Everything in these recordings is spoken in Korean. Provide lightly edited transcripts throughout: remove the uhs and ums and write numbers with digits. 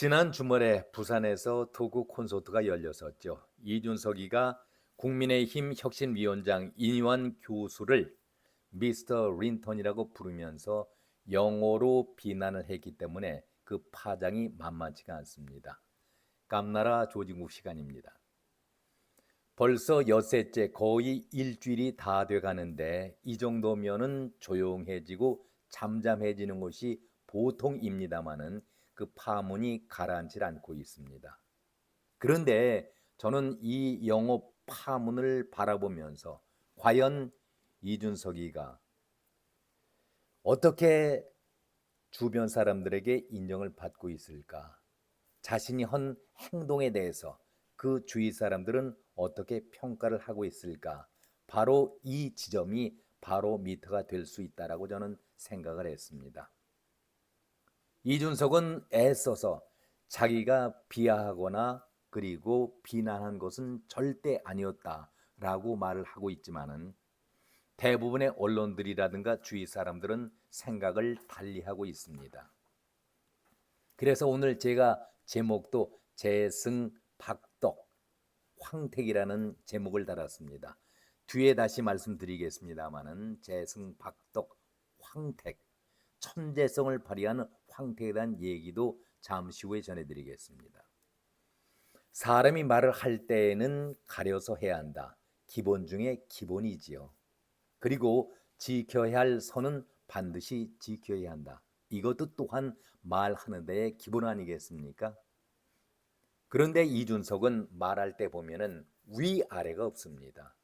지난 주말에 부산에서 토크 콘서트가 열렸었죠. 이준석이가 국민의힘 혁신위원장 이완 교수를 미스터 린턴이라고 부르면서 영어로 비난을 했기 때문에 그 파장이 만만치가 않습니다. 깜나라 조진국 시간입니다. 벌써 엿새째 거의 일주일이 다 돼가는데 이 정도면은 조용해지고 잠잠해지는 것이 보통입니다마는 그 파문이 가라앉질 않고 있습니다. 그런데 저는 이 영업 파문을 바라보면서 과연 이준석이가 어떻게 주변 사람들에게 인정을 받고 있을까? 자신이 한 행동에 대해서 그 주위 사람들은 어떻게 평가를 하고 있을까? 바로 이 지점이 바로미터가 될 수 있다라고 저는 생각을 했습니다. 이준석은 애써서 자기가 비하하거나 그리고 비난한 것은 절대 아니었다라고 말을 하고 있지만은 대부분의 언론들이라든가 주위 사람들은 생각을 달리하고 있습니다. 그래서 오늘 제가 제목도 재승 박덕 황택이라는 제목을 달았습니다. 뒤에 다시 말씀드리겠습니다마는 재승 박덕 황택 천재성을 발휘하는 황택에 대한 얘기도 잠시 후에 전해드리겠습니다. 사람이 말을 할 때에는 가려서 해야 한다. 기본 중에 기본이지요. 그리고 지켜야 할 선은 반드시 지켜야 한다. 이것도 또한 말하는 데의 기본 아니겠습니까? 그런데 이준석은 말할 때 보면은 위아래가 없습니다.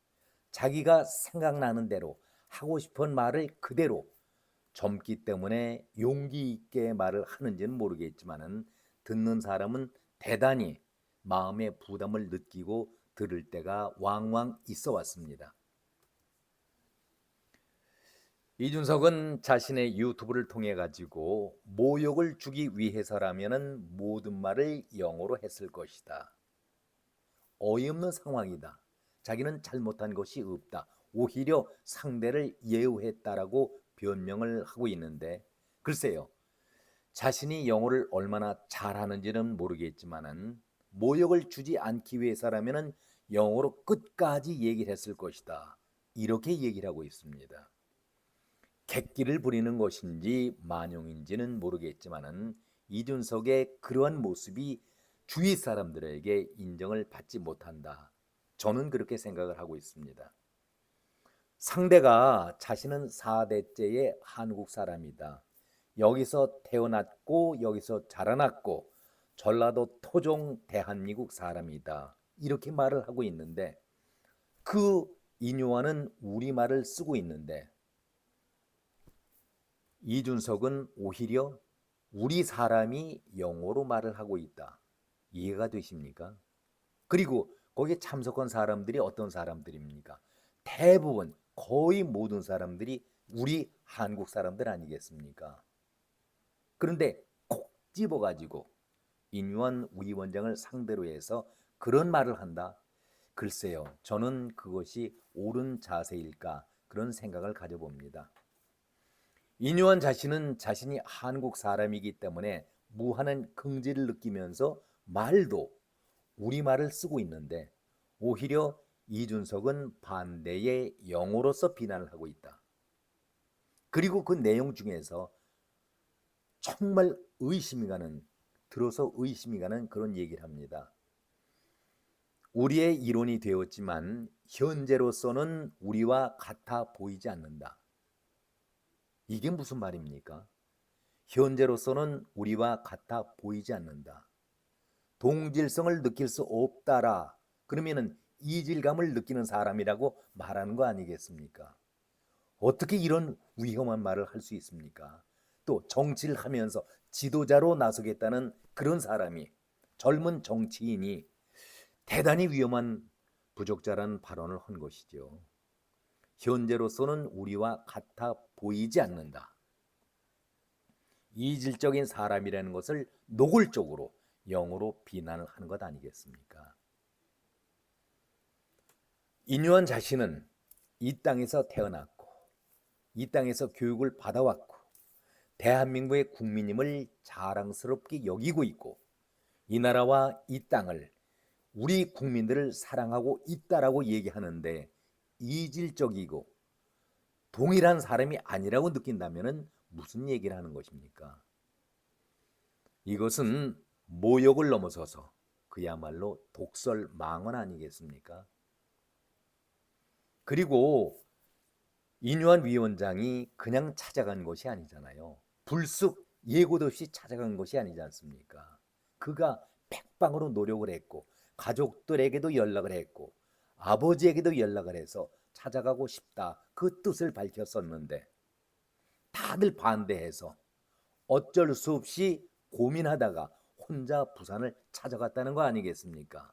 자기가 생각나는 대로 하고 싶은 말을 그대로 젊기 때문에 용기 있게 말을 하는지는 모르겠지만은 듣는 사람은 대단히 마음의 부담을 느끼고 들을 때가 왕왕 있어 왔습니다. 이준석은 자신의 유튜브를 통해 가지고 모욕을 주기 위해서라면은 모든 말을 영어로 했을 것이다. 어이없는 상황이다. 자기는 잘못한 것이 없다. 오히려 상대를 예우했다라고 변명을 하고 있는데 글쎄요. 자신이 영어를 얼마나 잘하는지는 모르겠지만은 모욕을 주지 않기 위해서라면은 영어로 끝까지 얘기를 했을 것이다. 이렇게 얘기를 하고 있습니다. 객기를 부리는 것인지 만용인지는 모르겠지만은 이준석의 그러한 모습이 주위 사람들에게 인정을 받지 못한다. 저는 그렇게 생각을 하고 있습니다. 상대가 자신은 4대째의 한국 사람이다. 여기서 태어났고 여기서 자라났고 전라도 토종 대한민국 사람이다. 이렇게 말을 하고 있는데 그 인요한은 우리말을 쓰고 있는데 이준석은 오히려 우리 사람이 영어로 말을 하고 있다. 이해가 되십니까? 그리고 거기에 참석한 사람들이 어떤 사람들입니까? 대부분 거의 모든 사람들이 우리 한국 사람들 아니겠습니까? 그런데 콕 집어가지고 인유한 위원장을 상대로 해서 그런 말을 한다? 글쎄요. 저는 그것이 옳은 자세일까 그런 생각을 가져봅니다. 인유한 자신은 자신이 한국 사람이기 때문에 무한한 긍지를 느끼면서 말도 우리말을 쓰고 있는데 오히려 이준석은 반대의 영어로서 비난을 하고 있다. 그리고 그 내용 중에서 정말 의심이 가는 들어서 의심이 가는 그런 얘기를 합니다. 우리의 이론이 되었지만 현재로서는 우리와 같아 보이지 않는다. 이게 무슨 말입니까? 현재로서는 우리와 같아 보이지 않는다. 동질성을 느낄 수 없다라 그러면은 이질감을 느끼는 사람이라고 말하는 거 아니겠습니까? 어떻게 이런 위험한 말을 할 수 있습니까? 또 정치를 하면서 지도자로 나서겠다는 그런 사람이 젊은 정치인이 대단히 위험한 부적절한 발언을 한 것이죠. 현재로서는 우리와 같아 보이지 않는다. 이질적인 사람이라는 것을 노골적으로 영어로 비난을 하는 것 아니겠습니까? 인유한 자신은 이 땅에서 태어났고 이 땅에서 교육을 받아왔고 대한민국의 국민임을 자랑스럽게 여기고 있고 이 나라와 이 땅을, 우리 국민들을 사랑하고 있다라고 얘기하는데 이질적이고 동일한 사람이 아니라고 느낀다면 무슨 얘기를 하는 것입니까? 이것은 모욕을 넘어서서 그야말로 독설망언 아니겠습니까? 그리고 인유한 위원장이 그냥 찾아간 것이 아니잖아요. 불쑥 예고도 없이 찾아간 것이 아니지 않습니까? 그가 백방으로 노력을 했고 가족들에게도 연락을 했고 아버지에게도 연락을 해서 찾아가고 싶다 그 뜻을 밝혔었는데 다들 반대해서 어쩔 수 없이 고민하다가 혼자 부산을 찾아갔다는 거 아니겠습니까?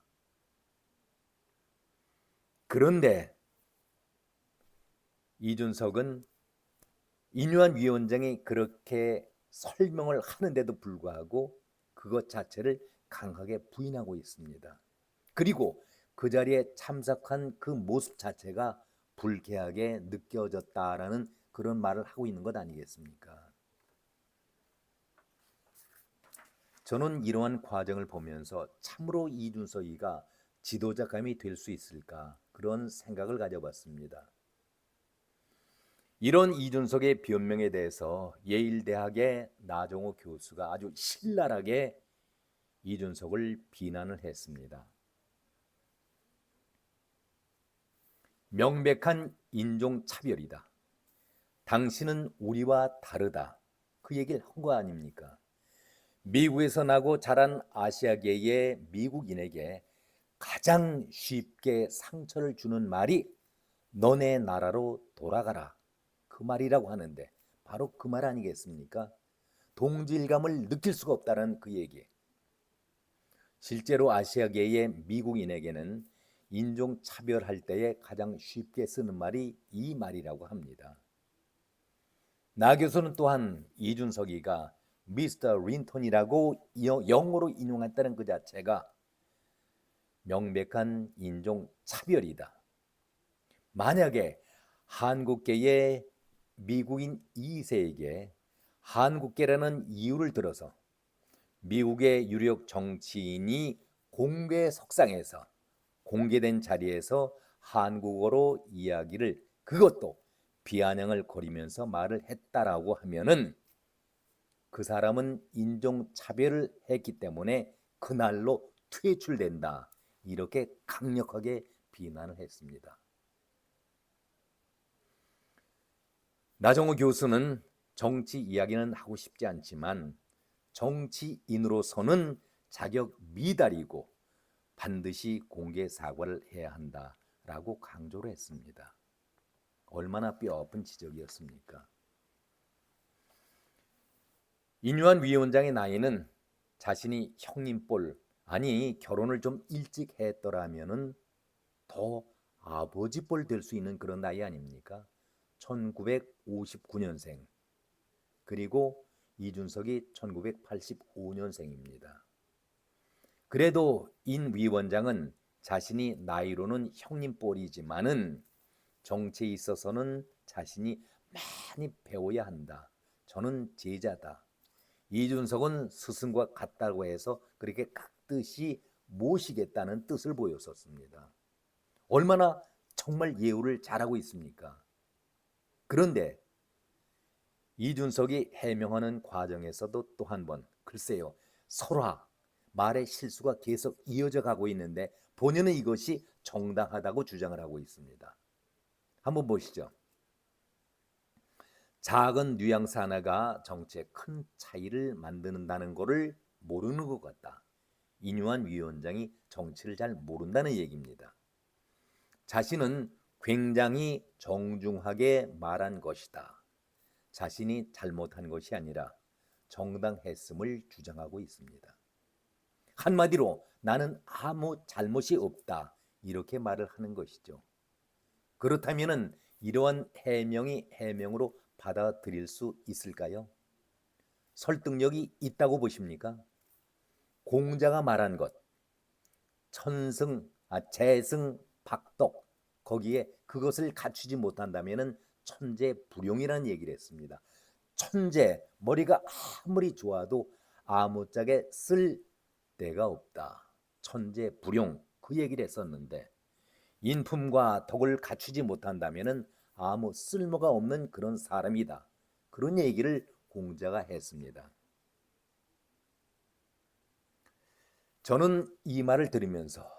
그런데 이준석은 인유한 위원장이 그렇게 설명을 하는데도 불구하고 그것 자체를 강하게 부인하고 있습니다. 그리고 그 자리에 참석한 그 모습 자체가 불쾌하게 느껴졌다라는 그런 말을 하고 있는 것 아니겠습니까? 저는 이러한 과정을 보면서 참으로 이준석이가 지도자감이 될 수 있을까 그런 생각을 가져봤습니다. 이런 이준석의 변명에 대해서 예일대학의 나종호 교수가 아주 신랄하게 이준석을 비난을 했습니다. 명백한 인종차별이다. 당신은 우리와 다르다. 그 얘기를 한 거 아닙니까? 미국에서 나고 자란 아시아계의 미국인에게 가장 쉽게 상처를 주는 말이 너네 나라로 돌아가라. 그 말이라고 하는데 바로 그 말 아니겠습니까? 동질감을 느낄 수가 없다는 그 얘기. 실제로 아시아계의 미국인에게는 인종차별할 때에 가장 쉽게 쓰는 말이 이 말이라고 합니다. 나 교수는 또한 이준석이가 미스터 린턴이라고 영어로 인용했다는 그 자체가 명백한 인종차별이다. 만약에 한국계의 미국인 2세에게 한국계라는 이유를 들어서 미국의 유력 정치인이 공개 석상에서 공개된 자리에서 한국어로 이야기를 그것도 비아냥을 거리면서 말을 했다라고 하면은 그 사람은 인종차별을 했기 때문에 그날로 퇴출된다. 이렇게 강력하게 비난을 했습니다. 나정호 교수는 정치 이야기는 하고 싶지 않지만 정치인으로서는 자격 미달이고 반드시 공개 사과를 해야 한다라고 강조를 했습니다. 얼마나 뼈아픈 지적이었습니까? 인유한 위원장의 나이는 자신이 형님뻘 아니 결혼을 좀 일찍 했더라면은 더 아버지뻘 될 수 있는 그런 나이 아닙니까? 1959년생 그리고 이준석이 1985년생입니다. 그래도 인 위원장은 자신이 나이로는 형님뻘이지만은 정치에 있어서는 자신이 많이 배워야 한다. 저는 제자다. 이준석은 스승과 같다고 해서 그렇게 깍듯이 모시겠다는 뜻을 보였었습니다. 얼마나 정말 예우를 잘하고 있습니까? 그런데 이준석이 해명하는 과정에서도 또 한 번 글쎄요 설화 말의 실수가 계속 이어져 가고 있는데 본인은 이것이 정당하다고 주장을 하고 있습니다. 한번 보시죠. 작은 뉘앙스 하나가 정치에 큰 차이를 만드는다는 것을 모르는 것 같다. 인유한 위원장이 정치를 잘 모른다는 얘기입니다. 자신은 굉장히 정중하게 말한 것이다. 자신이 잘못한 것이 아니라 정당했음을 주장하고 있습니다. 한마디로 나는 아무 잘못이 없다. 이렇게 말을 하는 것이죠. 그렇다면 이러한 해명이 해명으로 받아들일 수 있을까요? 설득력이 있다고 보십니까? 공자가 말한 것, 재승, 박덕 거기에 그것을 갖추지 못한다면 천재불용이라는 얘기를 했습니다. 천재, 머리가 아무리 좋아도 아무짝에 쓸 데가 없다. 천재불용 그 얘기를 했었는데 인품과 덕을 갖추지 못한다면은 아무 쓸모가 없는 그런 사람이다. 그런 얘기를 공자가 했습니다. 저는 이 말을 들으면서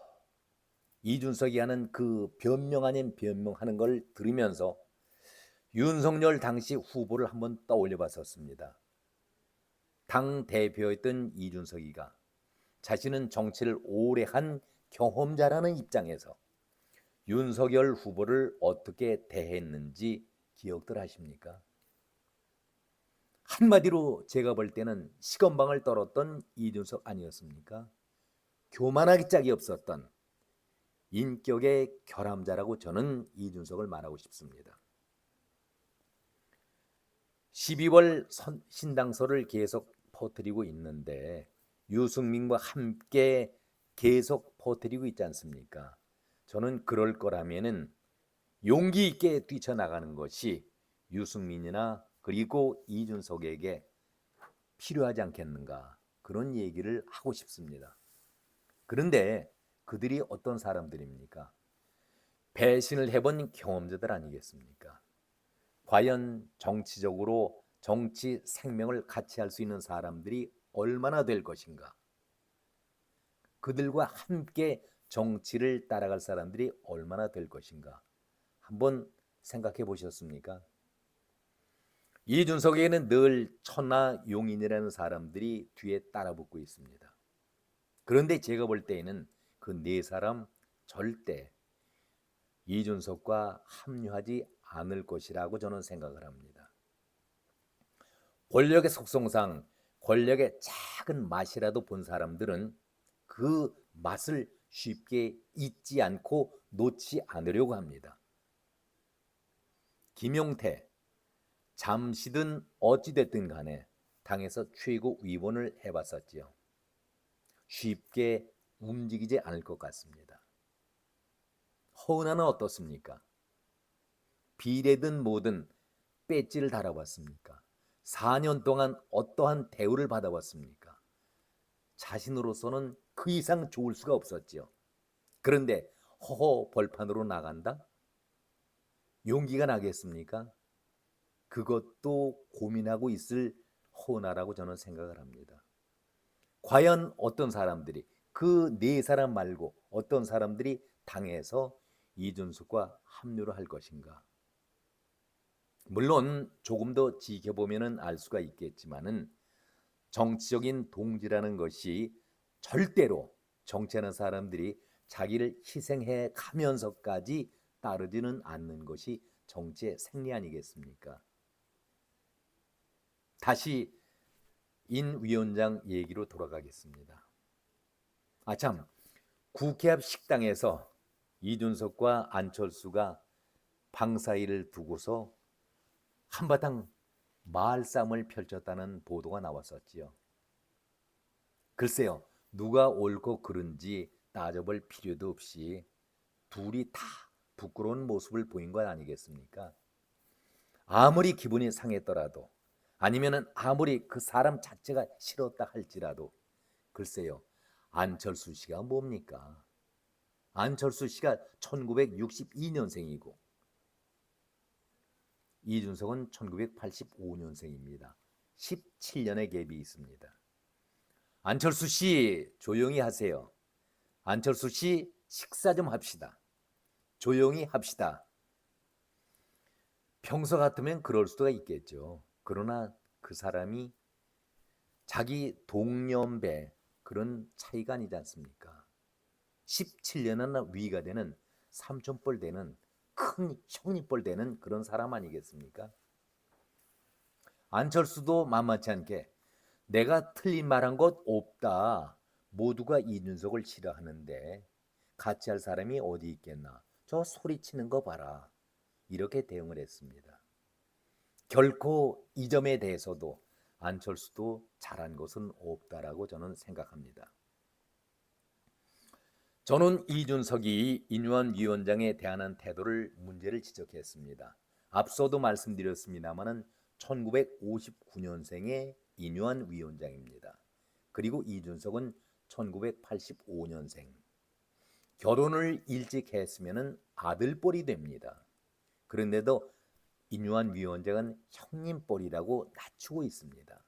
이준석이 하는 그 변명 아닌 변명하는 걸 들으면서 윤석열 당시 후보를 한번 떠올려 봤었습니다. 당 대표였던 이준석이가 자신은 정치를 오래 한 경험자라는 입장에서 윤석열 후보를 어떻게 대했는지 기억들 하십니까? 한마디로 제가 볼 때는 시건방을 떨었던 이준석 아니었습니까? 교만하기 짝이 없었던 인격의 결함자라고 저는 이준석을 말하고 싶습니다. 12월 신당서를 계속 퍼뜨리고 있는데 유승민과 함께 계속 퍼뜨리고 있지 않습니까? 저는 그럴 거라면은 용기 있게 뛰쳐나가는 것이 유승민이나 그리고 이준석에게 필요하지 않겠는가 그런 얘기를 하고 싶습니다. 그런데 그들이 어떤 사람들입니까? 배신을 해본 경험자들 아니겠습니까? 과연 정치적으로 정치 생명을 같이 할 수 있는 사람들이 얼마나 될 것인가? 그들과 함께 정치를 따라갈 사람들이 얼마나 될 것인가? 한번 생각해 보셨습니까? 이준석에게는 늘 천하 용인이라는 사람들이 뒤에 따라붙고 있습니다. 그런데 제가 볼 때에는 그 네 사람 절대 이준석과 합류하지 않을 것이라고 저는 생각을 합니다. 권력의 속성상 권력의 작은 맛이라도 본 사람들은 그 맛을 쉽게 잊지 않고 놓지 않으려고 합니다. 김용태, 잠시든 어찌됐든 간에 당에서 최고 위원을 해봤었지요. 쉽게 움직이지 않을 것 같습니다. 허은하는 어떻습니까? 비례든 뭐든 배지를 달아왔습니까? 4년 동안 어떠한 대우를 받아왔습니까? 자신으로서는 그 이상 좋을 수가 없었죠. 그런데 허허 벌판으로 나간다? 용기가 나겠습니까? 그것도 고민하고 있을 허나라고 저는 생각을 합니다. 과연 어떤 사람들이 그 네 사람 말고 어떤 사람들이 당에서 이준석과 합류를 할 것인가? 물론 조금 더 지켜보면 알 수가 있겠지만은 정치적인 동지라는 것이 절대로 정치하는 사람들이 자기를 희생해 가면서까지 따르지는 않는 것이 정치의 생리 아니겠습니까? 다시 인 위원장 얘기로 돌아가겠습니다. 참, 국회 앞 식당에서 이준석과 안철수가 방 사이를 두고서 한바탕 말싸움을 펼쳤다는 보도가 나왔었지요. 글쎄요, 누가 옳고 그른지 따져볼 필요도 없이 둘이 다 부끄러운 모습을 보인 것 아니겠습니까? 아무리 기분이 상했더라도 아니면은 아무리 그 사람 자체가 싫었다 할지라도 글쎄요, 안철수 씨가 뭡니까? 안철수 씨가 1962년생이고 이준석은 1985년생입니다. 17년의 갭이 있습니다. 안철수 씨 조용히 하세요. 안철수 씨 식사 좀 합시다. 조용히 합시다. 평소 같으면 그럴 수도 있겠죠. 그러나 그 사람이 자기 동년배 그런 차이가 아니지 않습니까? 17년이나 위가 되는 삼촌뻘 되는 큰 형님뻘 되는 그런 사람 아니겠습니까? 안철수도 만만치 않게 내가 틀린 말한 것 없다. 모두가 이준석을 싫어하는데 같이 할 사람이 어디 있겠나. 저 소리치는 거 봐라. 이렇게 대응을 했습니다. 결코 이 점에 대해서도 안철수도 잘한 것은 없다라고 저는 생각합니다. 저는 이준석이 인유한 위원장에 대한 태도를 문제를 지적했습니다. 앞서도 말씀드렸습니다마는 1959년생의 인유한 위원장입니다. 그리고 이준석은 1985년생. 결혼을 일찍 했으면 아들뻘이 됩니다. 그런데도 인유한 위원장은 형님뻘이라고 낮추고 있습니다.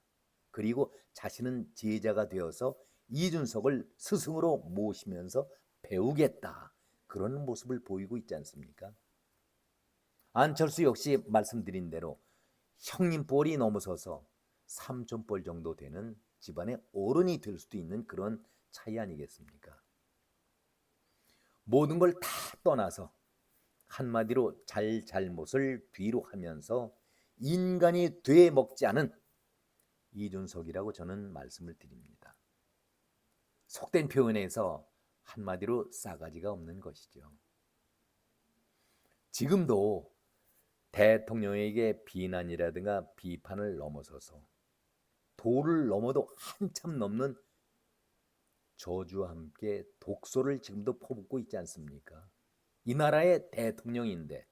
그리고 자신은 제자가 되어서 이준석을 스승으로 모시면서 배우겠다, 그런 모습을 보이고 있지 않습니까? 안철수 역시 말씀드린 대로 형님뻘이 넘어서서 삼촌뻘 정도 되는 집안의 어른이 될 수도 있는 그런 차이 아니겠습니까? 모든 걸 다 떠나서 한마디로 잘못을 뒤로 하면서 인간이 돼 먹지 않은 이준석이라고 저는 말씀을 드립니다. 속된 표현에서 한마디로 싸가지가 없는 것이죠. 지금도 대통령에게 비난이라든가 비판을 넘어서서 도를 넘어도 한참 넘는 저주와 함께 독소를 지금도 퍼붓고 있지 않습니까? 이 나라의 대통령인데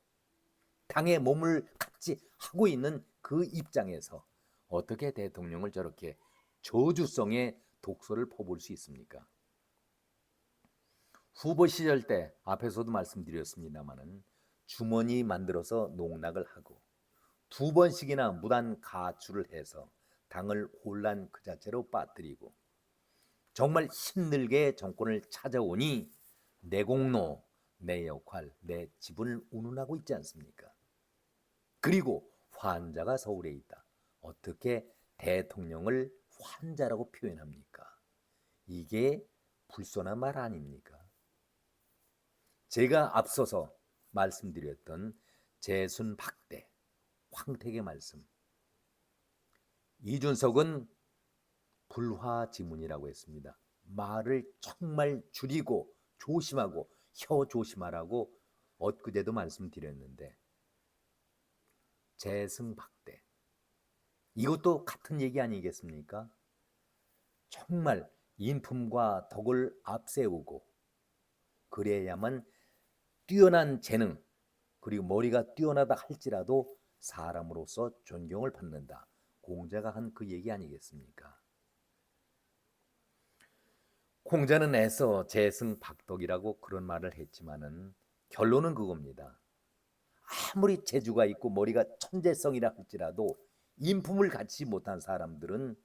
당의 몸을 같이 하고 있는 그 입장에서 어떻게 대통령을 저렇게 저주성의 독소를 퍼부을 수 있습니까? 후보 시절 때 앞에서도 말씀드렸습니다마는 주머니 만들어서 농락을 하고 2번씩이나 무단 가출을 해서 당을 혼란 그 자체로 빠뜨리고 정말 힘들게 정권을 찾아오니 내 공로, 내 역할, 내 지분을 운운하고 있지 않습니까? 그리고 환자가 서울에 있다. 어떻게 대통령을 환자라고 표현합니까? 이게 불손한 말 아닙니까? 제가 앞서서 말씀드렸던 재순박대, 황택의 말씀. 이준석은 불화지문이라고 했습니다. 말을 정말 줄이고 조심하고 혀 조심하라고 엊그제도 말씀드렸는데 재승박대, 이것도 같은 얘기 아니겠습니까? 정말 인품과 덕을 앞세우고 그래야만 뛰어난 재능 그리고 머리가 뛰어나다 할지라도 사람으로서 존경을 받는다. 공자가 한 그 얘기 아니겠습니까? 공자는 애써 재승박덕이라고 그런 말을 했지만은 결론은 그겁니다. 아무리 재주가 있고 머리가 천재성이라 할지라도 인품을 갖지 못한 사람들은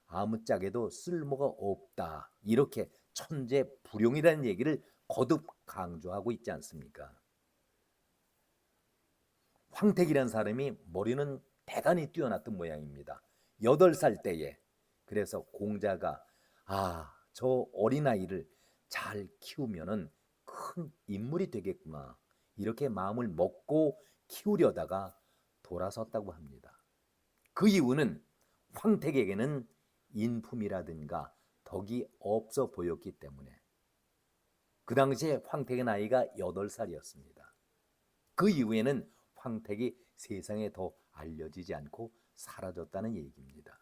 아무짝에도 쓸모가 없다. 이렇게 천재불용이라는 얘기를 거듭 강조하고 있지 않습니까? 황택이라는 사람이 머리는 대단히 뛰어났던 모양입니다. 8살 때에. 그래서 공자가 저 어린아이를 잘 키우면은 큰 인물이 되겠구나, 이렇게 마음을 먹고 키우려다가 돌아섰다고 합니다. 그 이유는 황택에게는 인품이라든가 덕이 없어 보였기 때문에. 그 당시에 황택의 나이가 8살이었습니다. 그 이후에는 황택이 세상에 더 알려지지 않고 사라졌다는 얘기입니다.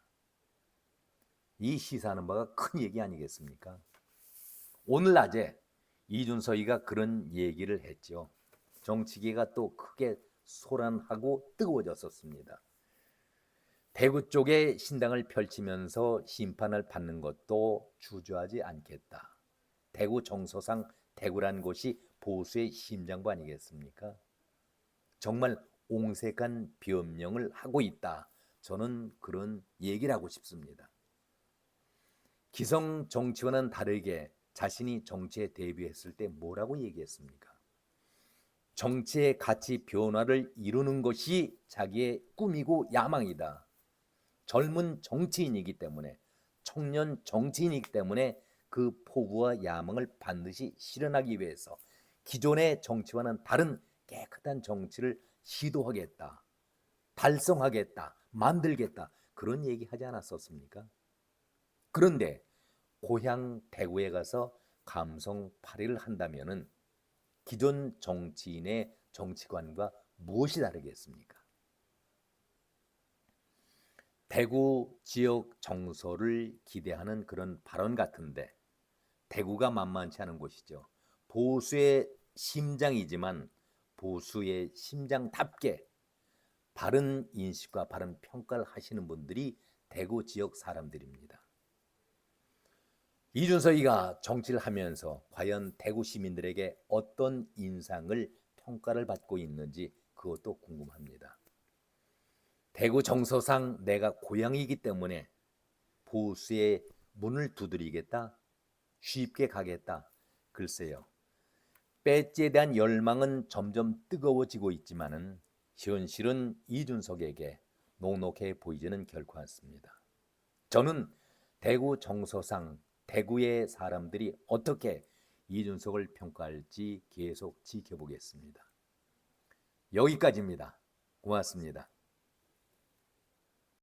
이 시사하는 바가 큰 얘기 아니겠습니까? 오늘 낮에 이준석이가 그런 얘기를 했죠. 정치계가 또 크게 소란하고 뜨거워졌었습니다. 대구 쪽에 신당을 펼치면서 심판을 받는 것도 주저하지 않겠다. 대구 정서상 대구란 곳이 보수의 심장부 아니겠습니까? 정말 옹색한 변명을 하고 있다. 저는 그런 얘기를 하고 싶습니다. 기성 정치와는 다르게 자신이 정치에 데뷔했을 때 뭐라고 얘기했습니까? 정치의 가치 변화를 이루는 것이 자기의 꿈이고 야망이다. 젊은 정치인이기 때문에, 청년 정치인이기 때문에 그 포부와 야망을 반드시 실현하기 위해서 기존의 정치와는 다른 깨끗한 정치를 시도하겠다, 달성하겠다, 만들겠다, 그런 얘기 하지 않았었습니까? 그런데 고향 대구에 가서 감성 발휘를 한다면은 기존 정치인의 정치관과 무엇이 다르겠습니까? 대구 지역 정서를 기대하는 그런 발언 같은데, 대구가 만만치 않은 곳이죠. 보수의 심장이지만 보수의 심장답게 바른 인식과 바른 평가를 하시는 분들이 대구 지역 사람들입니다. 이준석이가 정치를 하면서 과연 대구 시민들에게 어떤 인상을 평가를 받고 있는지 그것도 궁금합니다. 대구 정서상 내가 고향이기 때문에 보수의 문을 두드리겠다, 쉽게 가겠다. 글쎄요. 배지에 대한 열망은 점점 뜨거워지고 있지만은 현실은 이준석에게 녹록해 보이지는 결코 않습니다. 저는 대구 정서상 대구의 사람들이 어떻게 이준석을 평가할지 계속 지켜보겠습니다. 여기까지입니다. 고맙습니다.